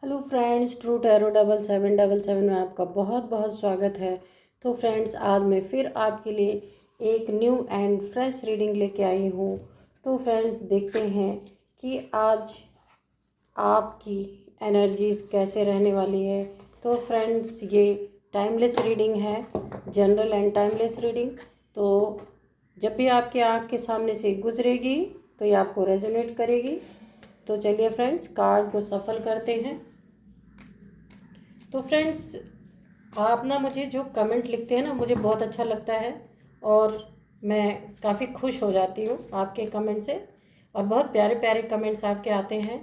Hello friends, true tarot 7777 में आपका बहुत बहुत स्वागत है। तो फ्रेंड्स, आज मैं फिर आपके लिए एक न्यू एंड फ्रेश रीडिंग लेके आई हूँ। तो फ्रेंड्स, देखते हैं कि आज आपकी एनर्जीज कैसे रहने वाली है। तो फ्रेंड्स, ये टाइमलेस रीडिंग है, जनरल एंड टाइमलेस रीडिंग। तो जब भी आपके आँख के सामने से गुजरेगी तो ये आपको रेजोनेट करेगी। तो चलिए फ्रेंड्स, कार्ड को सफल करते हैं। तो फ्रेंड्स, आप ना मुझे जो कमेंट लिखते हैं ना, मुझे बहुत अच्छा लगता है और मैं काफ़ी खुश हो जाती हूँ आपके कमेंट से। और बहुत प्यारे प्यारे कमेंट्स आपके आते हैं।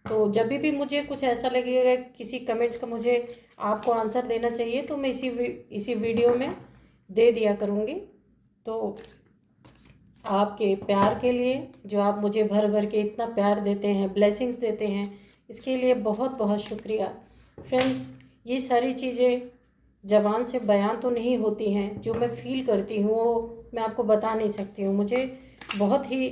तो जब भी मुझे कुछ ऐसा लगेगा किसी कमेंट्स का मुझे आपको आंसर देना चाहिए, तो मैं इसी वीडियो में दे दिया करूँगी। तो आपके प्यार के लिए, जो आप मुझे भर भर के इतना प्यार देते हैं, ब्लेसिंग्स देते हैं, इसके लिए बहुत बहुत शुक्रिया। फ्रेंड्स, ये सारी चीज़ें ज़बान से बयान तो नहीं होती हैं, जो मैं फ़ील करती हूँ वो मैं आपको बता नहीं सकती हूँ। मुझे बहुत ही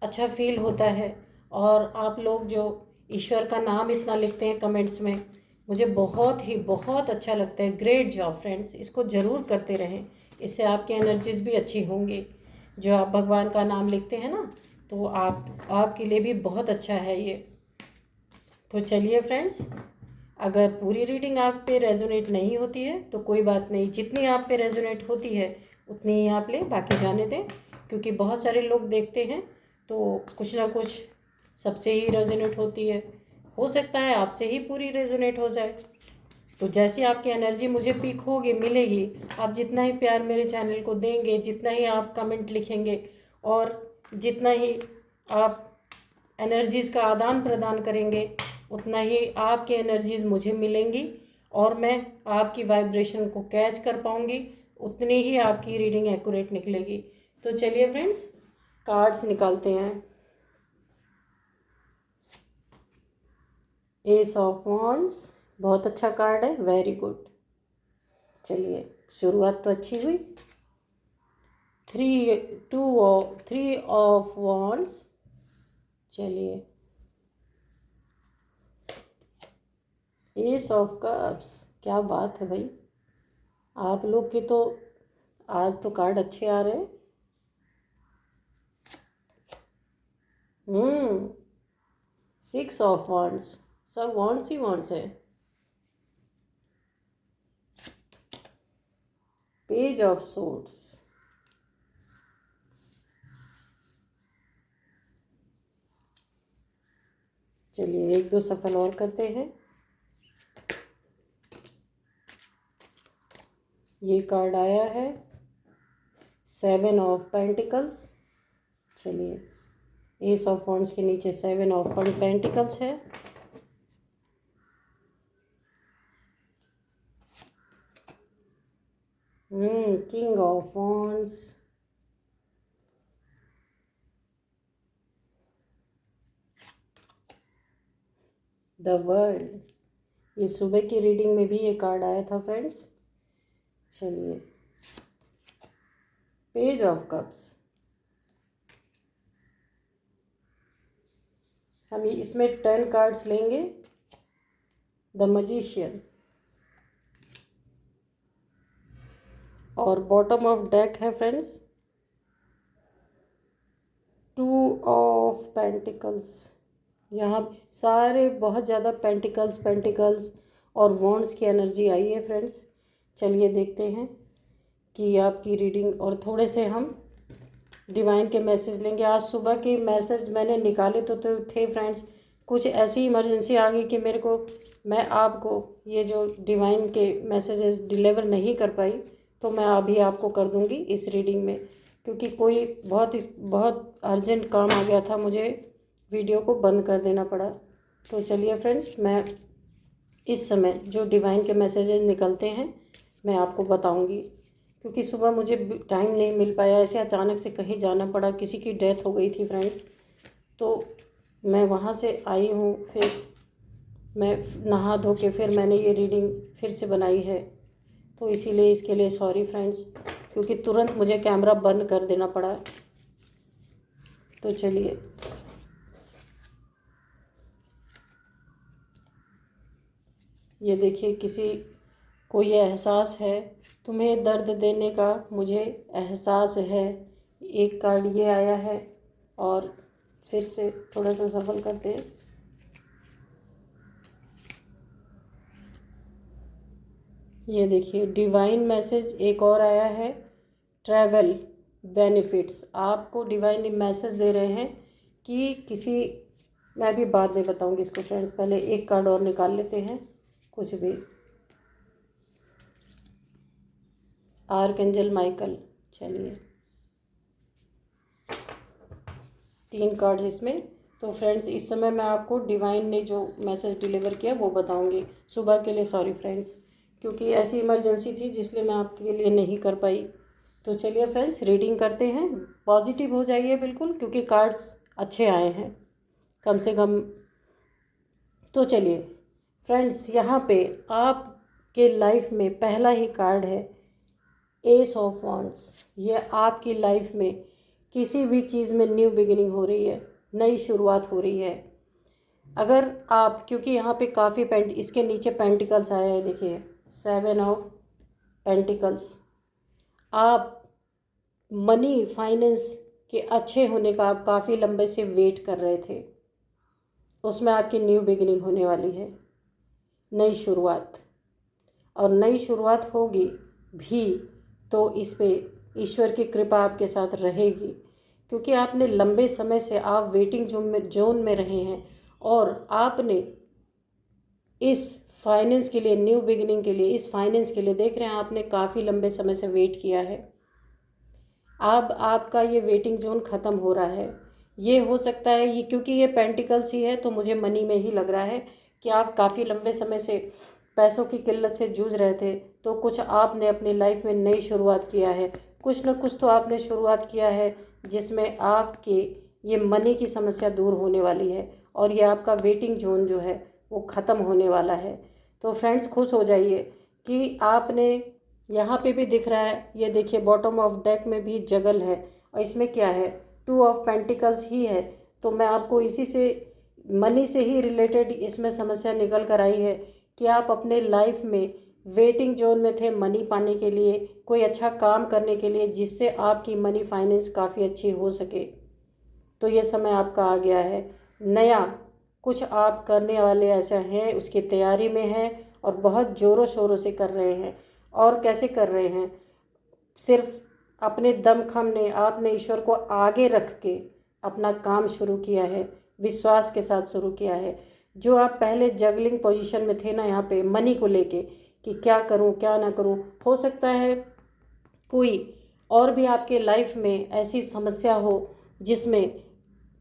अच्छा फील होता है। और आप लोग जो ईश्वर का नाम इतना लिखते हैं कमेंट्स में, मुझे बहुत अच्छा लगता है। ग्रेट जॉब फ्रेंड्स, इसको ज़रूर करते रहें, इससे आपकी एनर्जीज भी अच्छी होंगी। जो आप भगवान का नाम लिखते हैं ना, तो आपके लिए भी बहुत अच्छा है ये। तो चलिए फ्रेंड्स, अगर पूरी रीडिंग आप पे रेजोनेट नहीं होती है तो कोई बात नहीं, जितनी आप पे रेजोनेट होती है उतनी ही आप लें, बाकी जाने दें। क्योंकि बहुत सारे लोग देखते हैं तो कुछ ना कुछ सबसे ही रेजोनेट होती है। हो सकता है आपसे ही पूरी रेजोनेट हो जाए। तो जैसी आपकी एनर्जी मुझे पीक होगी, मिलेगी, आप जितना ही प्यार मेरे चैनल को देंगे, जितना ही आप कमेंट लिखेंगे और जितना ही आप एनर्जीज़ का आदान प्रदान करेंगे, उतना ही आपकी एनर्जीज़ मुझे मिलेंगी और मैं आपकी वाइब्रेशन को कैच कर पाऊँगी, उतनी ही आपकी रीडिंग एक्यूरेट निकलेगी। तो चलिए फ्रेंड्स, कार्ड्स निकालते हैं। एस ऑफ वॉन्ड्स, बहुत अच्छा कार्ड है, वेरी गुड। चलिए, शुरुआत तो अच्छी हुई। Three of wands. चलिए, एस ऑफ कप्स, क्या बात है भाई, आप लोग के तो आज तो कार्ड अच्छे आ रहे हैं। हम्म, सिक्स ऑफ वॉन्ड्स, सब वॉन्ड्स ही वॉन्ड्स है। पेज ऑफ सोर्ड्स, चलिए एक दो सफल और करते हैं। ये कार्ड आया है सेवन ऑफ पेंटिकल्स। चलिए, एस ऑफ वॉन्ड्स के नीचे सेवन ऑफ पेंटिकल्स है। King of wands, the world. ये सुबह की रीडिंग में भी ये कार्ड आया था फ्रेंड्स। चलिए, पेज ऑफ कप्स, हम इसमें 10 कार्ड्स लेंगे। द मजिशियन, और बॉटम ऑफ डेक है फ्रेंड्स टू ऑफ पेंटिकल्स। यहाँ सारे बहुत ज़्यादा पेंटिकल्स और वॉन्ड्स की एनर्जी आई है फ्रेंड्स। चलिए देखते हैं कि आपकी रीडिंग, और थोड़े से हम डिवाइन के मैसेज लेंगे। आज सुबह के मैसेज मैंने निकाले तो थे फ्रेंड्स, कुछ ऐसी इमरजेंसी आ गई कि मैं आपको ये जो डिवाइन के मैसेजेस डिलीवर नहीं कर पाई, तो मैं अभी आपको कर दूंगी इस रीडिंग में, क्योंकि कोई बहुत अर्जेंट काम आ गया था, मुझे वीडियो को बंद कर देना पड़ा। तो चलिए फ्रेंड्स, मैं इस समय जो डिवाइन के मैसेजेस निकलते हैं मैं आपको बताऊंगी, क्योंकि सुबह मुझे टाइम नहीं मिल पाया, ऐसे अचानक से कहीं जाना पड़ा, किसी की डेथ हो गई थी फ्रेंड्स। तो मैं वहाँ से आई हूँ, फिर मैं नहा धो के फिर मैंने ये रीडिंग फिर से बनाई है। तो इसीलिए इसके लिए सॉरी फ्रेंड्स, क्योंकि तुरंत मुझे कैमरा बंद कर देना पड़ा। तो चलिए, ये देखिए, किसी को ये एहसास है, तुम्हें दर्द देने का मुझे एहसास है। एक कार्ड ये आया है। और फिर से थोड़ा सा सफल करते हैं। ये देखिए, डिवाइन मैसेज एक और आया है। ट्रैवल बेनिफिट्स, आपको डिवाइन मैसेज दे रहे हैं कि किसी, मैं भी बाद में बताऊंगी इसको फ्रेंड्स, पहले एक कार्ड और निकाल लेते हैं। कुछ भी, आर्कएंजल माइकल। चलिए, 3 कार्ड इसमें। तो फ्रेंड्स, इस समय मैं आपको डिवाइन ने जो मैसेज डिलीवर किया वो बताऊंगी। सुबह के लिए सॉरी फ्रेंड्स, क्योंकि ऐसी इमरजेंसी थी जिसलिए मैं आपके लिए नहीं कर पाई। तो चलिए फ्रेंड्स, रीडिंग करते हैं। पॉजिटिव हो जाइए बिल्कुल, क्योंकि कार्ड्स अच्छे आए हैं कम से कम। तो चलिए फ्रेंड्स, यहाँ पे आपके लाइफ में पहला ही कार्ड है एस ऑफ वॉन्ड्स। ये आपकी लाइफ में किसी भी चीज़ में न्यू बिगिनिंग हो रही है, नई शुरुआत हो रही है। अगर आप, क्योंकि यहाँ पे काफ़ी इसके नीचे पेंटिकल्स आया है, देखिए 7 ऑफ पेंटिकल्स। आप मनी फाइनेंस के अच्छे होने का आप काफ़ी लंबे से वेट कर रहे थे, उसमें आपकी न्यू बिगिनिंग होने वाली है, नई शुरुआत। और नई शुरुआत होगी भी तो इस पे ईश्वर की कृपा आपके साथ रहेगी, क्योंकि आपने लंबे समय से आप वेटिंग जोन में रहे हैं और आपने इस फाइनेंस के लिए, न्यू बिगिनिंग के लिए, इस फाइनेंस के लिए देख रहे हैं, आपने काफ़ी लंबे समय से वेट किया है। अब आपका ये वेटिंग जोन ख़त्म हो रहा है। ये हो सकता है, ये क्योंकि ये पेंटिकल्स ही है तो मुझे मनी में ही लग रहा है कि आप काफ़ी लंबे समय से पैसों की किल्लत से जूझ रहे थे। तो कुछ आपने अपनी लाइफ में नई शुरुआत किया है, कुछ न कुछ तो आपने शुरुआत किया है जिसमें आपके ये मनी की समस्या दूर होने वाली है और ये आपका वेटिंग जोन जो है वो ख़त्म होने वाला है। तो फ्रेंड्स, खुश हो जाइए कि आपने, यहाँ पे भी दिख रहा है, ये देखिए बॉटम ऑफ डेक में भी जगल है और इसमें क्या है, 2 ऑफ पेंटिकल्स ही है। तो मैं आपको इसी से, मनी से ही रिलेटेड इसमें समस्या निकल कर आई है कि आप अपने लाइफ में वेटिंग जोन में थे मनी पाने के लिए, कोई अच्छा काम करने के लिए जिससे आपकी मनी फाइनेंस काफ़ी अच्छी हो सके। तो ये समय आपका आ गया है। नया कुछ आप करने वाले ऐसा हैं, उसकी तैयारी में हैं और बहुत ज़ोरों शोरों से कर रहे हैं। और कैसे कर रहे हैं, सिर्फ अपने दमखम ने, आपने ईश्वर को आगे रख के अपना काम शुरू किया है, विश्वास के साथ शुरू किया है। जो आप पहले जगलिंग पोजीशन में थे ना, यहाँ पे मनी को लेके कि क्या करूँ क्या ना करूँ, हो सकता है कोई और भी आपके लाइफ में ऐसी समस्या हो जिसमें,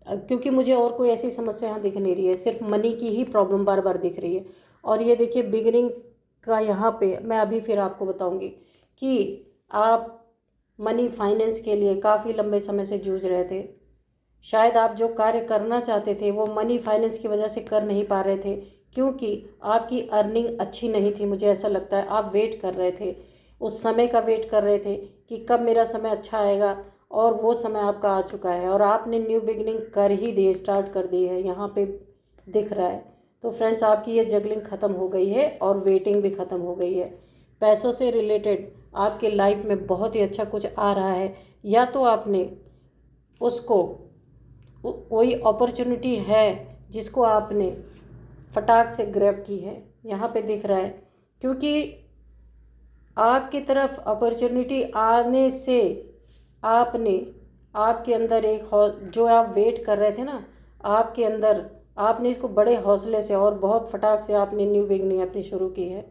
क्योंकि मुझे और कोई ऐसी समस्या यहाँ दिख नहीं रही है, सिर्फ मनी की ही प्रॉब्लम बार बार दिख रही है। और ये देखिए बिगिनिंग का यहाँ पे मैं अभी फिर आपको बताऊंगी कि आप मनी फाइनेंस के लिए काफ़ी लंबे समय से जूझ रहे थे। शायद आप जो कार्य करना चाहते थे वो मनी फाइनेंस की वजह से कर नहीं पा रहे थे, क्योंकि आपकी अर्निंग अच्छी नहीं थी। मुझे ऐसा लगता है आप वेट कर रहे थे, उस समय का वेट कर रहे थे कि कब मेरा समय अच्छा आएगा, और वो समय आपका आ चुका है और आपने न्यू बिगिनिंग कर ही दी, स्टार्ट कर दी है, यहाँ पे दिख रहा है। तो फ्रेंड्स, आपकी ये जगलिंग ख़त्म हो गई है और वेटिंग भी ख़त्म हो गई है। पैसों से रिलेटेड आपके लाइफ में बहुत ही अच्छा कुछ आ रहा है, या तो आपने उसको, कोई अपॉर्चुनिटी है जिसको आपने फटाक से ग्रैब की है, यहाँ पे दिख रहा है। क्योंकि आपकी तरफ अपॉर्चुनिटी आने से आपने, आपके अंदर एक जो आप वेट कर रहे थे ना, आपके अंदर आपने इसको बड़े हौसले से और बहुत फटाक से आपने न्यू बिगनिंग अपनी शुरू की है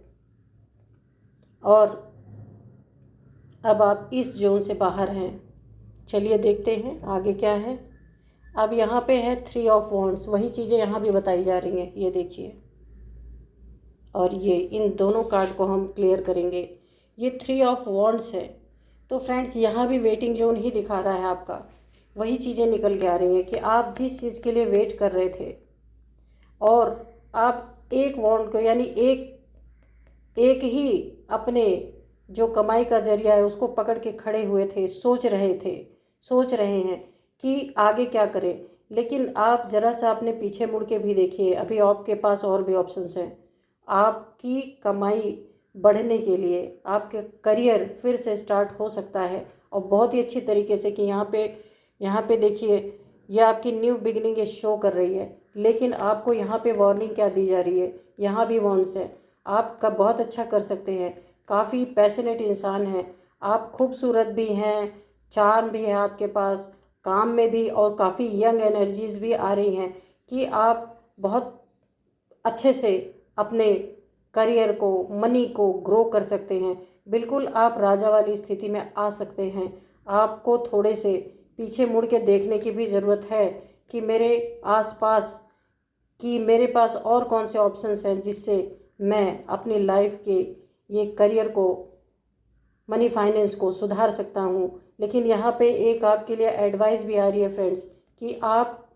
और अब आप इस जोन से बाहर हैं। चलिए देखते हैं आगे क्या है। अब यहाँ पे है 3 ऑफ वॉन्ड्स, वही चीज़ें यहाँ भी बताई जा रही हैं, ये देखिए। और ये इन दोनों कार्ड को हम क्लियर करेंगे। ये 3 ऑफ वॉन्ड्स है। तो फ्रेंड्स, यहाँ भी वेटिंग जोन ही दिखा रहा है आपका, वही चीज़ें निकल के आ रही हैं कि आप जिस चीज़ के लिए वेट कर रहे थे और आप एक वॉन्ड को, यानी एक ही अपने जो कमाई का जरिया है उसको पकड़ के खड़े हुए थे, सोच रहे हैं कि आगे क्या करें। लेकिन आप ज़रा सा अपने पीछे मुड़ के भी देखिए, अभी आपके पास और भी ऑप्शंस हैं। आपकी कमाई बढ़ने के लिए आपके करियर फिर से स्टार्ट हो सकता है, और बहुत ही अच्छी तरीके से। कि यहाँ पे देखिए, ये आपकी न्यू बिगिनिंग ये शो कर रही है, लेकिन आपको यहाँ पे वार्निंग क्या दी जा रही है, यहाँ भी वार्न्स है। आप का बहुत अच्छा कर सकते हैं, काफ़ी पैशनेट इंसान हैं आप, खूबसूरत भी हैं, चार्म भी है आपके पास, काम में भी, और काफ़ी यंग एनर्जीज भी आ रही हैं कि आप बहुत अच्छे से अपने करियर को, मनी को ग्रो कर सकते हैं। बिल्कुल आप राजा वाली स्थिति में आ सकते हैं। आपको थोड़े से पीछे मुड़ के देखने की भी ज़रूरत है कि मेरे आसपास कि मेरे पास और कौन से ऑप्शंस हैं जिससे मैं अपनी लाइफ के ये करियर को, मनी फाइनेंस को सुधार सकता हूँ। लेकिन यहाँ पे एक आपके लिए एडवाइस भी आ रही है फ्रेंड्स, कि आप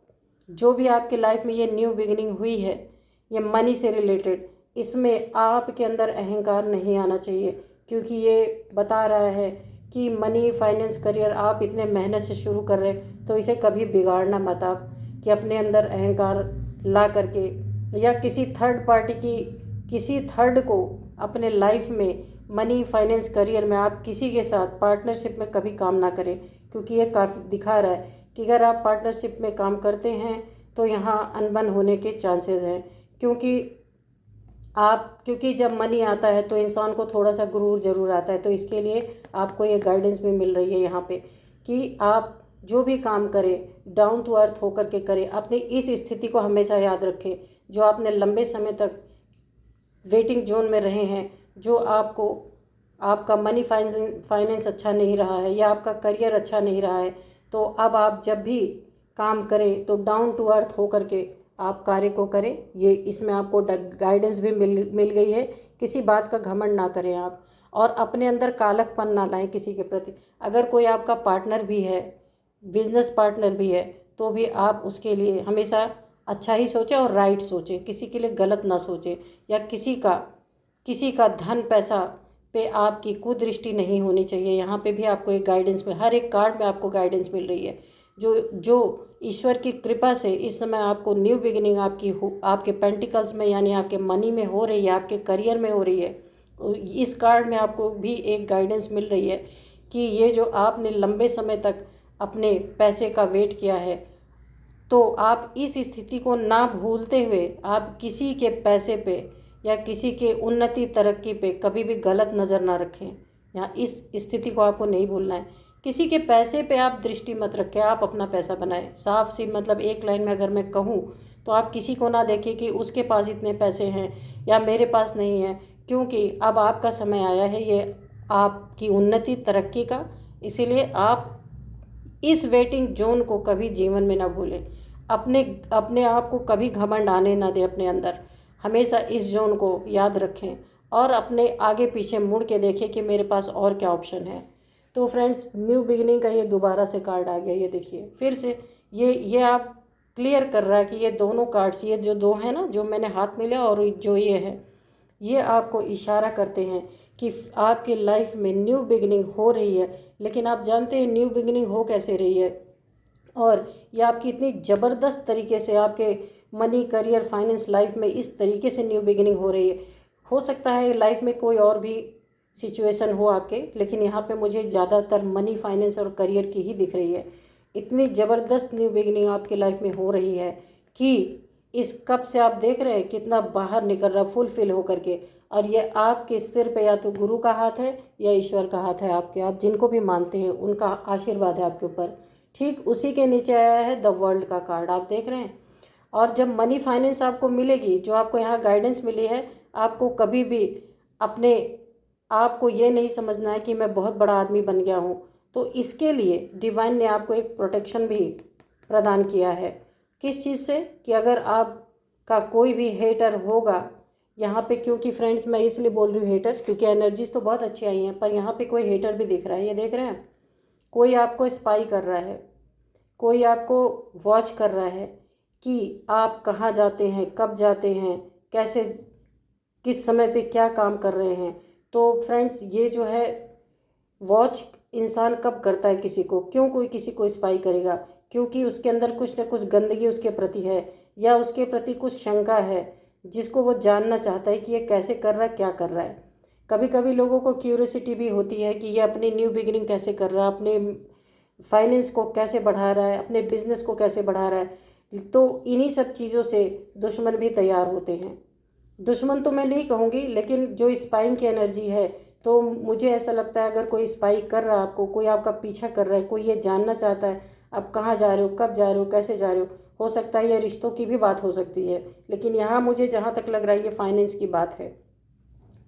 जो भी आपकी लाइफ में ये न्यू बिगिनिंग हुई है, ये मनी से रिलेटेड, इसमें आपके अंदर अहंकार नहीं आना चाहिए, क्योंकि ये बता रहा है कि मनी फाइनेंस करियर आप इतने मेहनत से शुरू कर रहे हैं, तो इसे कभी बिगाड़ना मत आप, कि अपने अंदर अहंकार ला करके या किसी थर्ड पार्टी की, किसी थर्ड को अपने लाइफ में मनी फाइनेंस करियर में आप किसी के साथ पार्टनरशिप में कभी काम ना करें। क्योंकि ये काफ़ी दिखा रहा है कि अगर आप पार्टनरशिप में काम करते हैं तो यहाँ अनबन होने के चांसेस हैं। क्योंकि जब मनी आता है तो इंसान को थोड़ा सा गुरूर ज़रूर आता है। तो इसके लिए आपको ये गाइडेंस भी मिल रही है यहाँ पे, कि आप जो भी काम करें डाउन टू अर्थ होकर के करें। अपनी इस स्थिति को हमेशा याद रखें, जो आपने लंबे समय तक वेटिंग जोन में रहे हैं, जो आपका मनी फाइनेंस अच्छा नहीं रहा है या आपका करियर अच्छा नहीं रहा है, तो अब आप जब भी काम करें तो डाउन टू अर्थ होकर के आप कार्य को करें। ये इसमें आपको गाइडेंस भी मिल गई है। किसी बात का घमंड ना करें आप, और अपने अंदर कालकपन ना लाएं किसी के प्रति। अगर कोई आपका पार्टनर भी है, बिजनेस पार्टनर भी है, तो भी आप उसके लिए हमेशा अच्छा ही सोचें और राइट सोचें, किसी के लिए गलत ना सोचें, या किसी का धन पैसा पे आपकी कुदृष्टि नहीं होनी चाहिए। यहाँ पे भी आपको एक गाइडेंस मिल, हर एक कार्ड में आपको गाइडेंस मिल रही है। जो ईश्वर की कृपा से इस समय आपको न्यू बिगिनिंग आपके पेंटिकल्स में, यानी आपके मनी में हो रही है, आपके करियर में हो रही है। इस कार्ड में आपको भी एक गाइडेंस मिल रही है कि ये जो आपने लंबे समय तक अपने पैसे का वेट किया है, तो आप इस स्थिति को ना भूलते हुए आप किसी के पैसे पे या किसी के उन्नति तरक्की पे कभी भी गलत नज़र ना रखें। यहाँ इस स्थिति को आपको नहीं भूलना है। किसी के पैसे पे आप दृष्टि मत रखें, आप अपना पैसा बनाएं। साफ सी मतलब एक लाइन में अगर मैं कहूँ तो आप किसी को ना देखें कि उसके पास इतने पैसे हैं या मेरे पास नहीं है, क्योंकि अब आपका समय आया है ये आपकी उन्नति तरक्की का। इसीलिए आप इस वेटिंग जोन को कभी जीवन में ना भूलें। अपने आप को कभी घमंड आने ना दें अपने अंदर। हमेशा इस जोन को याद रखें और अपने आगे पीछे मुड़ के देखें कि मेरे पास और क्या ऑप्शन है। तो फ्रेंड्स, न्यू बिगिनिंग का ये दोबारा से कार्ड आ गया, ये देखिए फिर से ये आप क्लियर कर रहा है कि ये दोनों कार्ड्स, ये जो दो हैं ना, जो मैंने हाथ में लिया और जो ये है, ये आपको इशारा करते हैं कि आपकी लाइफ में न्यू बिगिनिंग हो रही है। लेकिन आप जानते हैं न्यू बिगिनिंग हो कैसे रही है, और ये आपकी इतनी ज़बरदस्त तरीके से आपके मनी, करियर, फाइनेंस लाइफ में इस तरीके से न्यू बिगिनिंग हो रही है। हो सकता है लाइफ में कोई और भी सिचुएशन हो आपके, लेकिन यहाँ पे मुझे ज़्यादातर मनी, फाइनेंस और करियर की ही दिख रही है। इतनी ज़बरदस्त न्यू बिगिनिंग आपकी लाइफ में हो रही है कि इस कप से आप देख रहे हैं कितना बाहर निकल रहा, फुलफिल होकर के। और ये आपके सिर पे या तो गुरु का हाथ है या ईश्वर का हाथ है, आपके, आप जिनको भी मानते हैं उनका आशीर्वाद है आपके ऊपर। ठीक उसी के नीचे आया है द वर्ल्ड का कार्ड, आप देख रहे हैं। और जब मनी फाइनेंस आपको मिलेगी, जो आपको यहाँ गाइडेंस मिली है, आपको कभी भी अपने आप को ये नहीं समझना है कि मैं बहुत बड़ा आदमी बन गया हूँ। तो इसके लिए डिवाइन ने आपको एक प्रोटेक्शन भी प्रदान किया है। किस चीज़ से? कि अगर आपका कोई भी हेटर होगा यहाँ पे, क्योंकि फ्रेंड्स मैं इसलिए बोल रही हूँ हेटर, क्योंकि एनर्जीज तो बहुत अच्छी आई हैं, पर यहाँ पे कोई हेटर भी दिख रहा है, ये देख रहे हैं। कोई आपको स्पाई कर रहा है, कोई आपको वॉच कर रहा है कि आप कहाँ जाते हैं, कब जाते हैं, कैसे, किस समय पे क्या काम कर रहे हैं। तो फ्रेंड्स, ये जो है वॉच इंसान कब करता है किसी को, क्यों कोई किसी को स्पाई करेगा? क्योंकि उसके अंदर कुछ न कुछ गंदगी उसके प्रति है, या उसके प्रति कुछ शंका है, जिसको वो जानना चाहता है कि ये कैसे कर रहा है, क्या कर रहा है। कभी कभी लोगों को क्यूरियोसिटी भी होती है कि ये अपनी न्यू बिगिनिंग कैसे कर रहा है, अपने फाइनेंस को कैसे बढ़ा रहा है, अपने बिजनेस को कैसे बढ़ा रहा है। तो इन्हीं सब चीज़ों से दुश्मन भी तैयार होते हैं। दुश्मन तो मैं नहीं कहूँगी, लेकिन जो स्पाइंग की एनर्जी है, तो मुझे ऐसा लगता है अगर कोई स्पाई कर रहा है आपको, कोई आपका पीछा कर रहा है, कोई ये जानना चाहता है आप कहाँ जा रहे हो, कब जा रहे हो, कैसे जा रहे हो सकता है ये रिश्तों की भी बात हो सकती है, लेकिन यहाँ मुझे जहाँ तक लग रहा है ये फाइनेंस की बात है।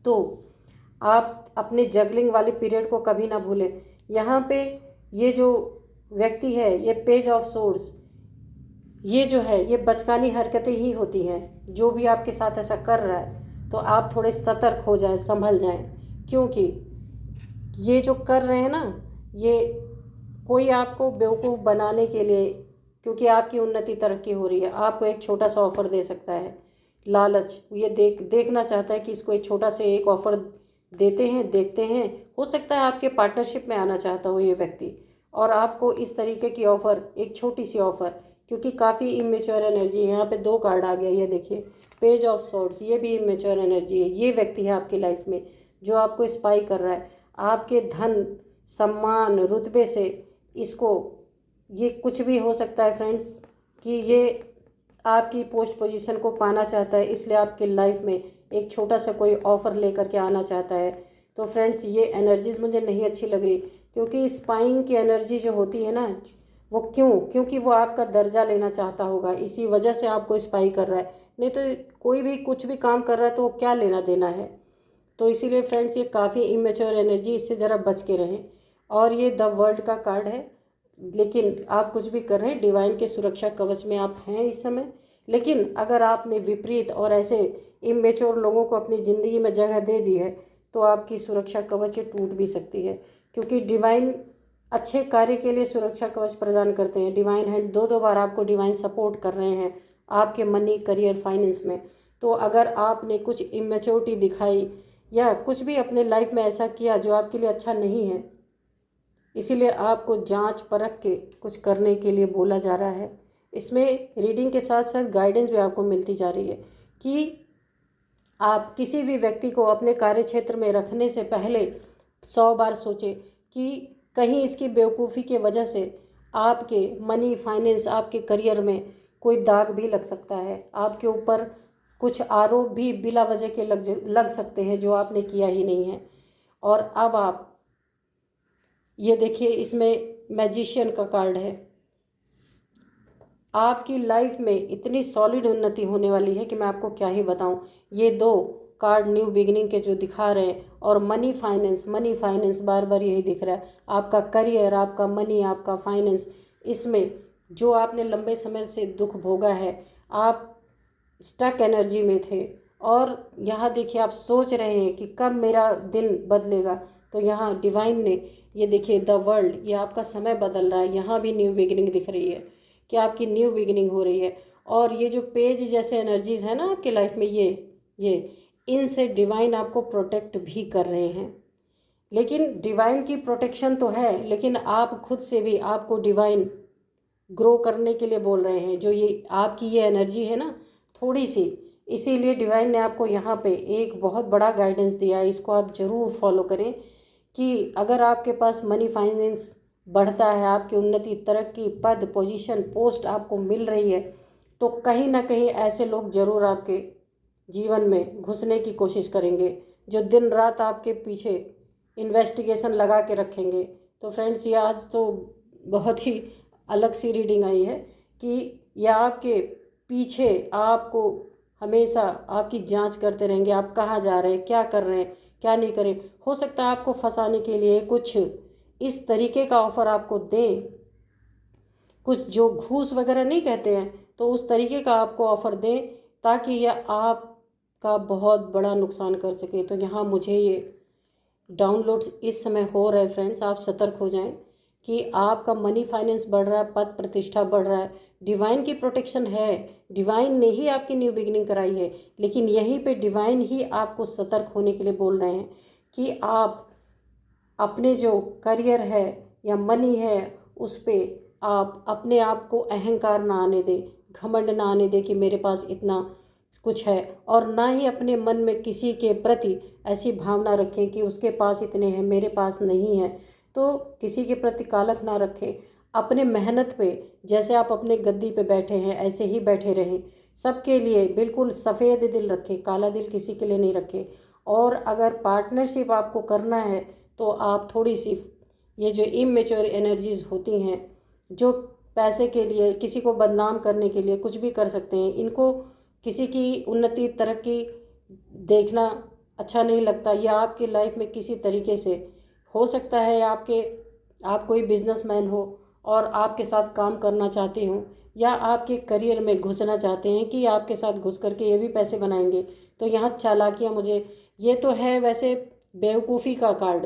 तो आप अपने जगलिंग वाले पीरियड को कभी ना भूलें। यहाँ पे ये जो व्यक्ति है, ये पेज ऑफ सोर्स, ये जो है ये बचकानी हरकतें ही होती हैं। जो भी आपके साथ ऐसा कर रहा है तो आप थोड़े सतर्क हो जाएं, संभल जाएं, क्योंकि ये जो कर रहे हैं ना, ये कोई आपको बेवकूफ़ बनाने के लिए, क्योंकि आपकी उन्नति तरक्की हो रही है, आपको एक छोटा सा ऑफ़र दे सकता है। लालच, ये देखना चाहता है कि इसको एक छोटा से एक ऑफ़र देते हैं, देखते हैं। हो सकता है आपके पार्टनरशिप में आना चाहता हो ये व्यक्ति, और आपको इस तरीके की ऑफ़र, एक छोटी सी ऑफ़र, क्योंकि काफ़ी इमेच्योर एनर्जी है। यहाँ पे 2 कार्ड आ गया, ये देखिए पेज ऑफ सॉर्ड्स, ये भी इमेच्योर एनर्जी है। ये व्यक्ति है आपकी लाइफ में जो आपको स्पाई कर रहा है, आपके धन, सम्मान, रुतबे से इसको, ये कुछ भी हो सकता है फ्रेंड्स, कि ये आपकी पोस्ट पोजीशन को पाना चाहता है, इसलिए आपके लाइफ में एक छोटा सा कोई ऑफ़र लेकर के आना चाहता है। तो फ्रेंड्स ये एनर्जीज़ मुझे नहीं अच्छी लग रही, क्योंकि स्पाइंग की एनर्जी जो होती है ना, वो क्योंकि वो आपका दर्जा लेना चाहता होगा, इसी वजह से आपको स्पाई कर रहा है। नहीं तो कोई भी कुछ भी काम कर रहा है तो वो क्या लेना देना है। तो इसीलिए फ्रेंड्स ये काफ़ी इमेच्योर एनर्जी, इससे ज़रा बच के रहें। और ये द वर्ल्ड का कार्ड है, लेकिन आप कुछ भी कर रहे हैं, डिवाइन के सुरक्षा कवच में आप हैं इस समय। लेकिन अगर आपने विपरीत और ऐसे इमेच्योर लोगों को अपनी ज़िंदगी में जगह दे दी है तो आपकी सुरक्षा कवच टूट भी सकती है, क्योंकि डिवाइन अच्छे कार्य के लिए सुरक्षा कवच प्रदान करते हैं। डिवाइन हैंड 2-2 बार आपको डिवाइन सपोर्ट कर रहे हैं आपके मनी, करियर, फाइनेंस में। तो अगर आपने कुछ इमेच्योरिटी दिखाई या कुछ भी अपने लाइफ में ऐसा किया जो आपके लिए अच्छा नहीं है, इसीलिए आपको जांच परख के कुछ करने के लिए बोला जा रहा है। इसमें रीडिंग के साथ साथ गाइडेंस भी आपको मिलती जा रही है कि आप किसी भी व्यक्ति को अपने कार्य क्षेत्र में रखने से पहले 100 बार सोचें कि कहीं इसकी बेवकूफ़ी के वजह से आपके मनी, फाइनेंस, आपके करियर में कोई दाग भी लग सकता है। आपके ऊपर कुछ आरोप भी बिला वजह के लग सकते हैं जो आपने किया ही नहीं है। और अब आप ये देखिए, इसमें मैजिशियन का कार्ड है। आपकी लाइफ में इतनी सॉलिड उन्नति होने वाली है कि मैं आपको क्या ही बताऊं। ये 2 कार्ड न्यू बिगिनिंग के जो दिखा रहे हैं, और मनी फाइनेंस बार बार यही दिख रहा है। आपका करियर, आपका मनी, आपका फाइनेंस, इसमें जो आपने लंबे समय से दुख भोगा है, आप स्टक एनर्जी में थे, और यहाँ देखिए आप सोच रहे हैं कि कब मेरा दिन बदलेगा। तो यहाँ डिवाइन ने, ये देखिए द वर्ल्ड, ये आपका समय बदल रहा है। यहाँ भी न्यू बिगिनिंग दिख रही है कि आपकी न्यू बिगिनिंग हो रही है। और ये जो पेज जैसे एनर्जीज़ है ना आपके लाइफ में, ये इनसे डिवाइन आपको प्रोटेक्ट भी कर रहे हैं। लेकिन डिवाइन की प्रोटेक्शन तो है, लेकिन आप खुद से भी, आपको डिवाइन ग्रो करने के लिए बोल रहे हैं। जो ये आपकी ये एनर्जी है ना थोड़ी सी, इसीलिए डिवाइन ने आपको यहाँ पे एक बहुत बड़ा गाइडेंस दिया है। इसको आप ज़रूर फॉलो करें कि अगर आपके पास मनी, फाइनेंस बढ़ता है, आपकी उन्नति, तरक्की, पद, पोजीशन, पोस्ट आपको मिल रही है, तो कहीं ना कहीं ऐसे लोग ज़रूर आपके जीवन में घुसने की कोशिश करेंगे जो दिन रात आपके पीछे इन्वेस्टिगेशन लगा के रखेंगे। तो फ्रेंड्स, ये आज तो बहुत ही अलग सी रीडिंग आई है कि यह आपके पीछे आपको हमेशा आपकी जांच करते रहेंगे, आप कहाँ जा रहे हैं, क्या कर रहे हैं, क्या नहीं करें। हो सकता है आपको फंसाने के लिए कुछ इस तरीके का ऑफ़र आपको दें, कुछ जो घूस वगैरह नहीं कहते हैं, तो उस तरीके का आपको ऑफ़र दें ताकि यह आपका बहुत बड़ा नुकसान कर सके। तो यहाँ मुझे ये डाउनलोड इस समय हो रहा है फ्रेंड्स, आप सतर्क हो जाएं कि आपका मनी, फाइनेंस बढ़ रहा है, पद, प्रतिष्ठा बढ़ रहा है। डिवाइन की प्रोटेक्शन है, डिवाइन ने ही आपकी न्यू बिगिनिंग कराई है, लेकिन यहीं पे डिवाइन ही आपको सतर्क होने के लिए बोल रहे हैं कि आप अपने जो करियर है या मनी है, उस पर आप अपने आप को अहंकार ना आने दें, घमंड ना आने दें कि मेरे पास इतना कुछ है, और ना ही अपने मन में किसी के प्रति ऐसी भावना रखें कि उसके पास इतने हैं मेरे पास नहीं है। तो किसी के प्रति कालख ना रखें। अपने मेहनत पे, जैसे आप अपने गद्दी पे बैठे हैं ऐसे ही बैठे रहें। सबके लिए बिल्कुल सफ़ेद दिल रखें, काला दिल किसी के लिए नहीं रखें। और अगर पार्टनरशिप आपको करना है तो आप थोड़ी सी ये जो इमेच्योर एनर्जीज़ होती हैं, जो पैसे के लिए, किसी को बदनाम करने के लिए कुछ भी कर सकते हैं, इनको किसी की उन्नति तरक्की देखना अच्छा नहीं लगता। या आपकी लाइफ में किसी तरीके से हो सकता है आप कोई बिजनेसमैन हो और आपके साथ काम करना चाहते हो, या आपके करियर में घुसना चाहते हैं कि आपके साथ घुस करके ये भी पैसे बनाएंगे। तो यहाँ चालाकियाँ, मुझे ये तो है वैसे बेवकूफ़ी का कार्ड,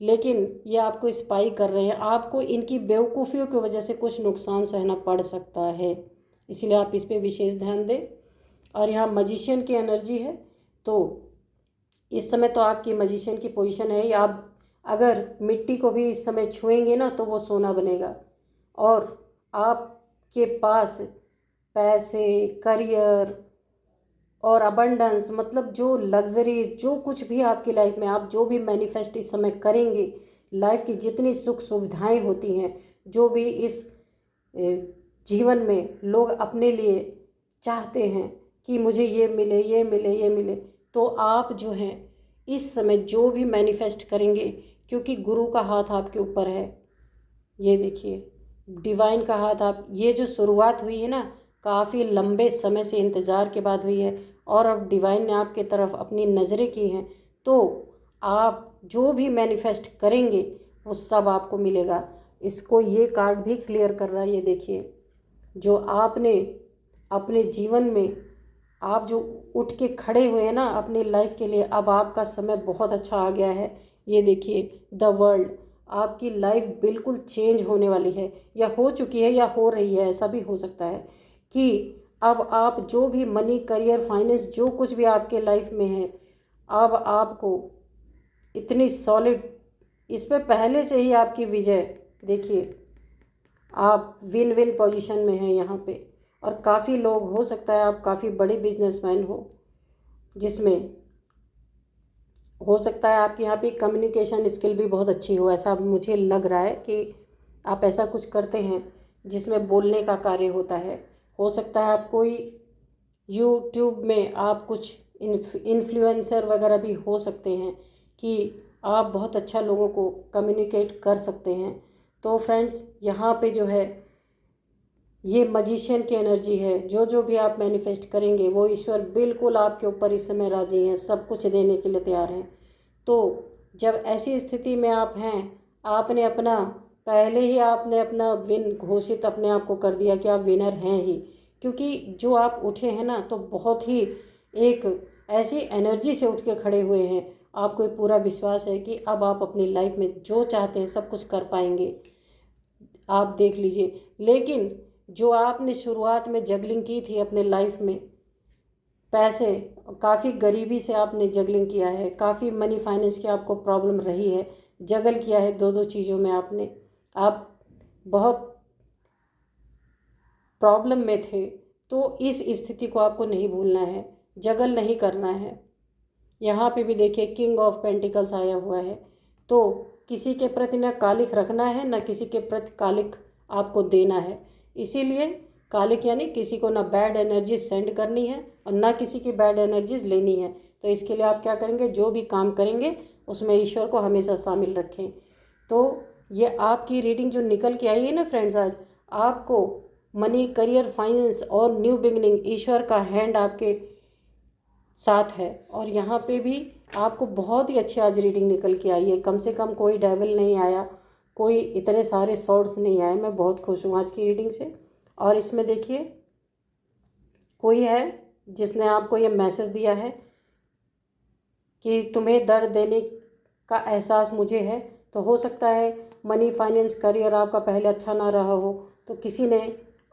लेकिन ये आपको स्पाई कर रहे हैं। आपको इनकी बेवकूफ़ियों की वजह से कुछ नुकसान सहना पड़ सकता है, इसलिए आप इस पर विशेष ध्यान दें। और यहाँ मजिशियन की एनर्जी है, तो इस समय तो आपकी मजिशियन की पोजीशन है। आप अगर मिट्टी को भी इस समय छुएंगे ना तो वो सोना बनेगा। और आपके पास पैसे, करियर और अबंडेंस, मतलब जो लग्जरी, जो कुछ भी आपकी लाइफ में आप जो भी मैनिफेस्ट इस समय करेंगे, लाइफ की जितनी सुख सुविधाएं होती हैं, जो भी इस जीवन में लोग अपने लिए चाहते हैं कि मुझे ये मिले, ये मिले, ये मिले, तो आप जो हैं इस समय जो भी मैनिफेस्ट करेंगे, क्योंकि गुरु का हाथ आपके ऊपर है। ये देखिए, डिवाइन का हाथ, आप ये जो शुरुआत हुई है ना, काफ़ी लंबे समय से इंतज़ार के बाद हुई है, और अब डिवाइन ने आपके तरफ अपनी नज़रें की हैं। तो आप जो भी मैनिफेस्ट करेंगे वो सब आपको मिलेगा। इसको ये कार्ड भी क्लियर कर रहा है। ये देखिए, जो आपने अपने जीवन में आप जो उठ के खड़े हुए हैं ना अपनी लाइफ के लिए, अब आपका समय बहुत अच्छा आ गया है। ये देखिए, द वर्ल्ड, आपकी लाइफ बिल्कुल चेंज होने वाली है, या हो चुकी है या हो रही है, ऐसा भी हो सकता है कि अब आप जो भी मनी, करियर, फाइनेंस, जो कुछ भी आपके लाइफ में है, अब आपको इतनी सॉलिड, इस पे पहले से ही आपकी विजय, देखिए आप विन विन पोजीशन में हैं यहाँ पे। और काफ़ी लोग, हो सकता है आप काफ़ी बड़े बिजनेसमैन हो, जिसमें हो सकता है आपकी यहाँ पे कम्युनिकेशन स्किल भी बहुत अच्छी हो। ऐसा मुझे लग रहा है कि आप ऐसा कुछ करते हैं जिसमें बोलने का कार्य होता है। हो सकता है आप कोई यूट्यूब में आप कुछ इन्फ्लुएंसर वगैरह भी हो सकते हैं, कि आप बहुत अच्छा लोगों को कम्युनिकेट कर सकते हैं। तो फ्रेंड्स, यहाँ पे जो है ये मजिशियन की एनर्जी है। जो जो भी आप मैनिफेस्ट करेंगे वो ईश्वर बिल्कुल आपके ऊपर इस समय राजी हैं, सब कुछ देने के लिए तैयार हैं। तो जब ऐसी स्थिति में आप हैं, आपने अपना, पहले ही आपने अपना विन घोषित अपने आप को कर दिया कि आप विनर हैं ही। क्योंकि जो आप उठे हैं ना, तो बहुत ही एक ऐसी एनर्जी से उठ के खड़े हुए हैं। आपको पूरा विश्वास है कि अब आप अपनी लाइफ में जो चाहते हैं सब कुछ कर पाएंगे, आप देख लीजिए। लेकिन जो आपने शुरुआत में जगलिंग की थी अपने लाइफ में, पैसे, काफ़ी गरीबी से आपने जगलिंग किया है, काफ़ी मनी फाइनेंस की आपको प्रॉब्लम रही है, जगल किया है दो दो चीज़ों में आपने, आप बहुत प्रॉब्लम में थे। तो इस स्थिति को आपको नहीं भूलना है, जगल नहीं करना है। यहाँ पे भी देखिए, किंग ऑफ पेंटिकल्स आया हुआ है। तो किसी के प्रति न कालिख रखना है, न किसी के प्रति कालिख आपको देना है। इसीलिए कालिख यानी किसी को ना बैड एनर्जी सेंड करनी है और ना किसी की बैड एनर्जीज लेनी है। तो इसके लिए आप क्या करेंगे, जो भी काम करेंगे उसमें ईश्वर को हमेशा शामिल रखें। तो ये आपकी रीडिंग जो निकल के आई है ना फ्रेंड्स, आज आपको मनी, करियर, फाइनेंस और न्यू बिगनिंग, ईश्वर का हैंड आपके साथ है। और यहाँ पे भी आपको बहुत ही अच्छी आज रीडिंग निकल के आई है। कम से कम कोई डेविल नहीं आया, कोई इतने सारे सॉर्ड्स नहीं आए। मैं बहुत खुश हूँ आज की रीडिंग से। और इसमें देखिए, कोई है जिसने आपको ये मैसेज दिया है कि तुम्हें दर्द देने का एहसास मुझे है। तो हो सकता है मनी, फाइनेंस, करियर आपका पहले अच्छा ना रहा हो, तो किसी ने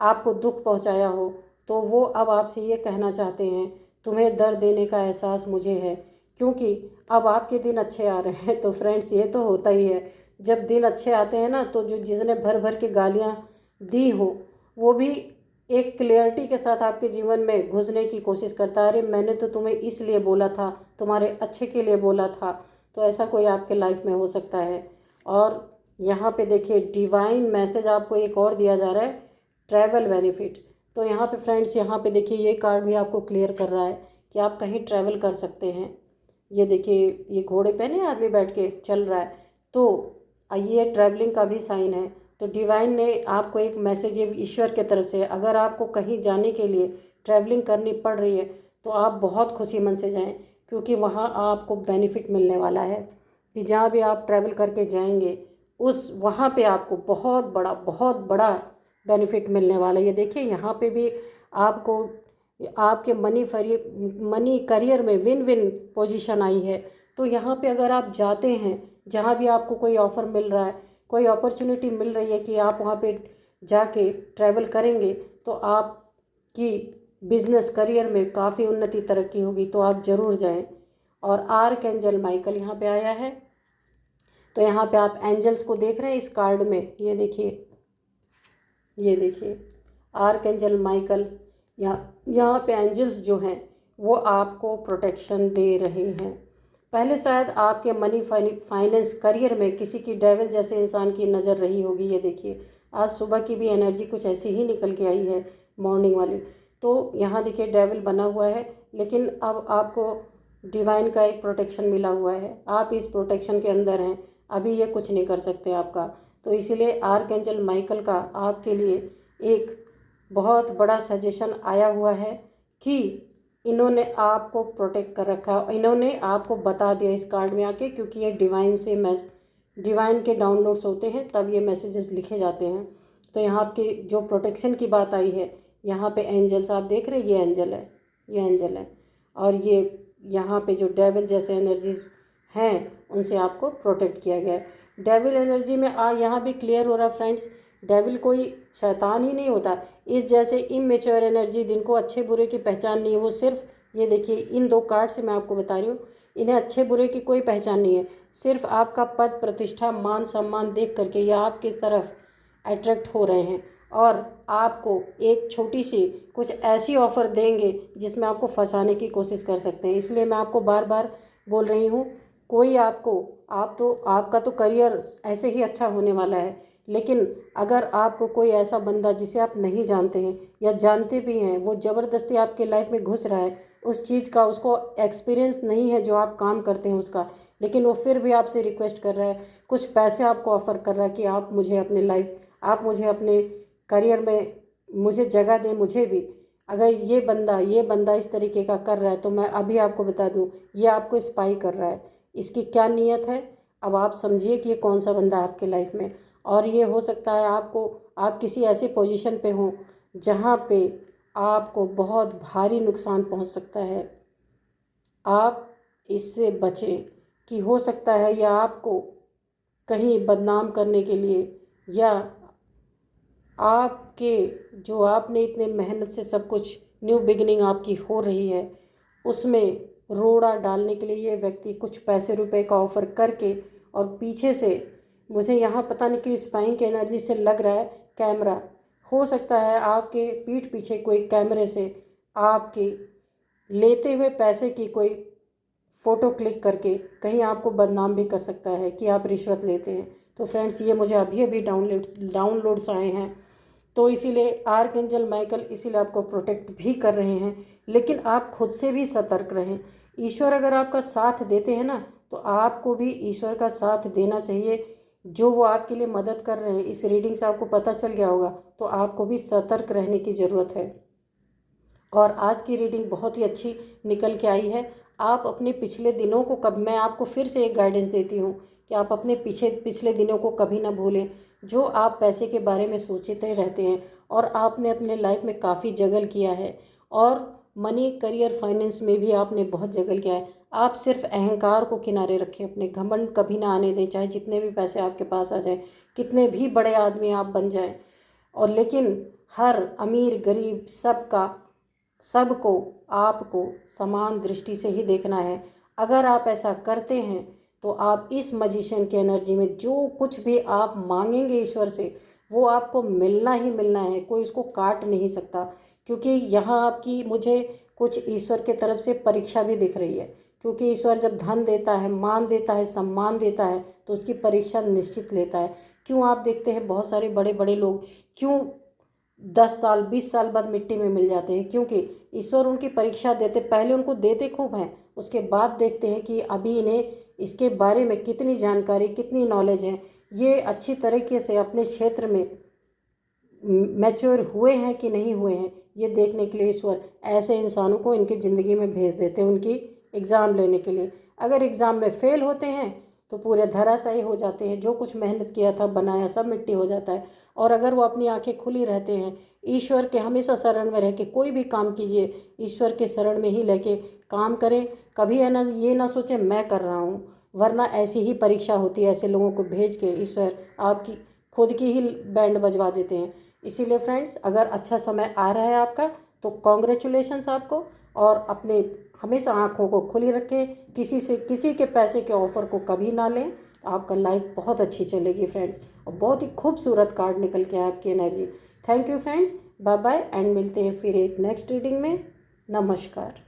आपको दुख पहुंचाया हो, तो वो अब आपसे ये कहना चाहते हैं, तुम्हें दर्द देने का एहसास मुझे है, क्योंकि अब आपके दिन अच्छे आ रहे हैं। तो फ्रेंड्स, ये तो होता ही है, जब दिन अच्छे आते हैं ना, तो जो जिसने भर भर के गालियाँ दी हो वो भी एक क्लियरिटी के साथ आपके जीवन में घुसने की कोशिश करता है। अरे मैंने तो तुम्हें इसलिए बोला था, तुम्हारे अच्छे के लिए बोला था। तो ऐसा कोई आपके लाइफ में हो सकता है। और यहाँ पे देखिए डिवाइन मैसेज आपको एक और दिया जा रहा है, ट्रैवल बेनिफिट। तो यहाँ पे फ्रेंड्स, यहाँ पे देखिए ये कार्ड भी आपको क्लियर कर रहा है कि आप कहीं ट्रैवल कर सकते हैं। ये देखिए ये घोड़े पे ना आदमी बैठ के चल रहा है, तो ये ट्रैवलिंग का भी साइन है। तो डिवाइन ने आपको एक मैसेज, ये ईश्वर के तरफ से, अगर आपको कहीं जाने के लिए ट्रैवलिंग करनी पड़ रही है तो आप बहुत खुशी मन से जाएं, क्योंकि वहाँ आपको बेनिफिट मिलने वाला है कि जहाँ भी आप ट्रैवल करके जाएंगे उस वहाँ पे आपको बहुत बड़ा बेनिफिट मिलने वाला है। ये देखिए यहाँ पे भी आपको आपके मनी करियर में विन विन पोजीशन आई है। तो यहाँ पे अगर आप जाते हैं, जहाँ भी आपको कोई ऑफ़र मिल रहा है, कोई अपॉर्चुनिटी मिल रही है कि आप वहाँ पे जाके ट्रैवल करेंगे, तो आपकी बिजनेस करियर में काफ़ी उन्नति तरक्की होगी, तो आप ज़रूर जाएं। और आर्कएंजल माइकल यहाँ पे आया है। तो यहाँ पे आप एंजल्स को देख रहे हैं इस कार्ड में, ये देखिए आर्कएंजल माइकल। यहाँ पे एंजल्स जो हैं वो आपको प्रोटेक्शन दे रहे हैं। पहले शायद आपके मनी फाइनेंस करियर में किसी की डेविल जैसे इंसान की नज़र रही होगी। ये देखिए आज सुबह की भी एनर्जी कुछ ऐसी ही निकल के आई है, मॉर्निंग वाली। तो यहाँ देखिए डेविल बना हुआ है, लेकिन अब आपको डिवाइन का एक प्रोटेक्शन मिला हुआ है। आप इस प्रोटेक्शन के अंदर हैं, अभी ये कुछ नहीं कर सकते आपका। तो इसीलिए आर्कएंजल माइकल का आपके लिए एक बहुत बड़ा सजेशन आया हुआ है कि इन्होंने आपको प्रोटेक्ट कर रखा है, इन्होंने आपको बता दिया इस कार्ड में आके, क्योंकि ये डिवाइन के डाउनलोड्स होते हैं तब ये मैसेजेस लिखे जाते हैं। तो यहाँ आपके जो प्रोटेक्शन की बात आई है, यहाँ पे एंजल्स आप देख रहे हैं, ये एंजल है। और ये यहाँ पे जो डेविल जैसे एनर्जीज हैं उनसे आपको प्रोटेक्ट किया गया है। डेविल एनर्जी में यहाँ भी क्लियर हो रहा है फ्रेंड्स, डेविल कोई शैतान ही नहीं होता। इस जैसे इमेच्योर एनर्जी जिनको अच्छे बुरे की पहचान नहीं है, वो सिर्फ, ये देखिए इन दो कार्ड से मैं आपको बता रही हूँ, इन्हें अच्छे बुरे की कोई पहचान नहीं है। सिर्फ आपका पद प्रतिष्ठा मान सम्मान देख करके ये आपकी तरफ अट्रैक्ट हो रहे हैं और आपको एक छोटी सी कुछ ऐसी ऑफ़र देंगे जिसमें आपको फंसाने की कोशिश कर सकते हैं। इसलिए मैं आपको बार बार बोल रही हूँ, कोई आपका तो करियर ऐसे ही अच्छा होने वाला है, लेकिन अगर आपको कोई ऐसा बंदा जिसे आप नहीं जानते हैं या जानते भी हैं, वो ज़बरदस्ती आपके लाइफ में घुस रहा है, उस चीज़ का उसको एक्सपीरियंस नहीं है जो आप काम करते हैं उसका, लेकिन वो फिर भी आपसे रिक्वेस्ट कर रहा है, कुछ पैसे आपको ऑफ़र कर रहा है कि आप मुझे अपने करियर में मुझे जगह दें, मुझे भी। अगर ये बंदा इस तरीके का कर रहा है तो मैं अभी आपको बता दूं, ये आपको स्पाई कर रहा है। इसकी क्या नीयत है, अब आप समझिए कि ये कौन सा बंदा आपके लाइफ में। और ये हो सकता है आप किसी ऐसे पोजीशन पे हों जहाँ पे आपको बहुत भारी नुकसान पहुँच सकता है। आप इससे बचें कि हो सकता है या आपको कहीं बदनाम करने के लिए, या आपके जो आपने इतने मेहनत से सब कुछ न्यू बिगिनिंग आपकी हो रही है उसमें रोड़ा डालने के लिए ये व्यक्ति कुछ पैसे रुपए का ऑफ़र करके, और पीछे से मुझे यहाँ पता नहीं कि स्पाइंग की एनर्जी से लग रहा है कैमरा, हो सकता है आपके पीठ पीछे कोई कैमरे से आपके लेते हुए पैसे की कोई फ़ोटो क्लिक करके कहीं आपको बदनाम भी कर सकता है कि आप रिश्वत लेते हैं। तो फ्रेंड्स, ये मुझे अभी डाउनलोड्स आए हैं। तो इसीलिए आर्कएंजल माइकल इसीलिए आपको प्रोटेक्ट भी कर रहे हैं, लेकिन आप खुद से भी सतर्क रहें। ईश्वर अगर आपका साथ देते हैं ना, तो आपको भी ईश्वर का साथ देना चाहिए। जो वो आपके लिए मदद कर रहे हैं, इस रीडिंग से आपको पता चल गया होगा, तो आपको भी सतर्क रहने की ज़रूरत है। और आज की रीडिंग बहुत ही अच्छी निकल के आई है। आप अपने पिछले दिनों को मैं आपको फिर से एक गाइडेंस देती हूँ कि आप अपने पिछले दिनों को कभी ना भूलें, जो आप पैसे के बारे में सोचते रहते हैं और आपने अपने लाइफ में काफ़ी जगल किया है, और मनी करियर फाइनेंस में भी आपने बहुत जगल किया है। आप सिर्फ अहंकार को किनारे रखें, अपने घमंड कभी ना आने दें, चाहे जितने भी पैसे आपके पास आ जाएं, कितने भी बड़े आदमी आप बन जाएं। और लेकिन हर अमीर गरीब सबको आपको समान दृष्टि से ही देखना है। अगर आप ऐसा करते हैं तो आप इस मजिशियन की एनर्जी में जो कुछ भी आप मांगेंगे ईश्वर से, वो आपको मिलना ही मिलना है, कोई इसको काट नहीं सकता। क्योंकि यहाँ आपकी मुझे कुछ ईश्वर के तरफ से परीक्षा भी दिख रही है, क्योंकि ईश्वर जब धन देता है, मान देता है, सम्मान देता है, तो उसकी परीक्षा निश्चित लेता है। क्यों आप देखते हैं बहुत सारे बड़े बड़े लोग क्यों 10 साल 20 साल बाद मिट्टी में मिल जाते हैं? क्योंकि ईश्वर उनकी परीक्षा देते, पहले उनको देते खूब हैं, उसके बाद देखते हैं कि अभी इन्हें इसके बारे में कितनी जानकारी, कितनी नॉलेज है, ये अच्छी तरीके से अपने क्षेत्र में मैच्योर हुए हैं कि नहीं हुए हैं, ये देखने के लिए ईश्वर ऐसे इंसानों को इनकी ज़िंदगी में भेज देते हैं उनकी एग्ज़ाम लेने के लिए। अगर एग्ज़ाम में फ़ेल होते हैं तो पूरे धराशायी हो जाते हैं, जो कुछ मेहनत किया था, बनाया, सब मिट्टी हो जाता है। और अगर वो अपनी आंखें खुली रहते हैं, ईश्वर के हमेशा शरण में रह के कोई भी काम कीजिए, ईश्वर के शरण में ही लेके काम करें। कभी है ना, ये ना सोचें मैं कर रहा हूँ, वरना ऐसी ही परीक्षा होती है, ऐसे लोगों को भेज के ईश्वर आपकी खुद की ही बैंड बजवा देते हैं। इसीलिए फ्रेंड्स, अगर अच्छा समय आ रहा है आपका तो कॉन्ग्रेचुलेशंस आपको, और अपने हमेशा आँखों को खुली रखें, किसी के पैसे के ऑफ़र को कभी ना लें। आपका लाइफ बहुत अच्छी चलेगी फ्रेंड्स, और बहुत ही खूबसूरत कार्ड निकल के आए आपकी energy. Thank you friends, bye bye, and मिलते हैं फिर एक नेक्स्ट रीडिंग में। नमस्कार।